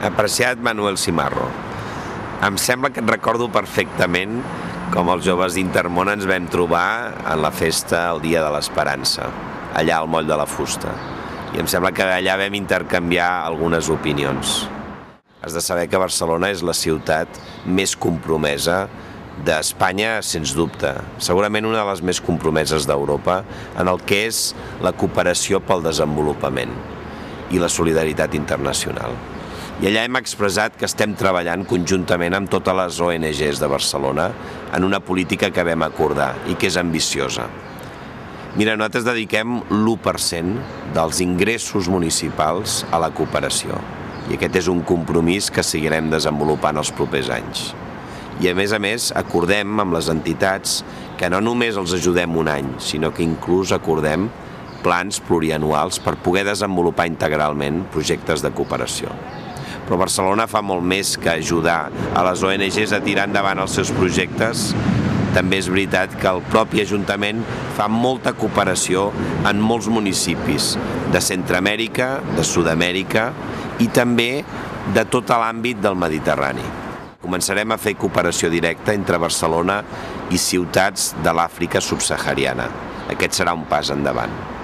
Apreciat Manuel Cimarro, em sembla que et recordo perfectament com els joves d'Intermón ens vam trobar en la festa el Dia de l'Esperança, allà al Moll de la Fusta. I em sembla que allà vam intercanviar algunes opinions. Has de saber que Barcelona és la ciutat més compromesa d'Espanya, sens dubte. Segurament una de les més compromeses d'Europa en el que és la cooperació pel desenvolupament i la solidaritat internacional. I allà hem expressat que estem treballant conjuntament amb totes les ONGs de Barcelona en una política que vam acordar i que és ambiciosa. Mira, nosaltres dediquem l'1% dels ingressos municipals a la cooperació i aquest és un compromís que seguirem desenvolupant els propers anys. I a més, acordem amb les entitats que no només els ajudem un any, sinó que inclús acordem plans plurianuals per poder desenvolupar integralment projectes de cooperació. Però Barcelona fa molt més que ajudar a les ONGs a tirar endavant els seus projectes. També és veritat que el propi Ajuntament fa molta cooperació en molts municipis de Centroamèrica, de Sud-amèrica i també de tot l'àmbit del Mediterrani. Començarem a fer cooperació directa entre Barcelona i ciutats de l'Àfrica subsahariana. Aquest serà un pas endavant.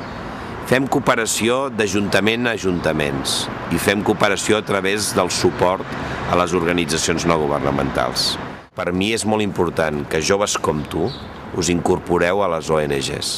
Fem cooperació d'ajuntament a ajuntaments i fem cooperació a través del suport a les organitzacions no governamentals. Per mi és molt important que joves com tu us incorporeu a les ONGs.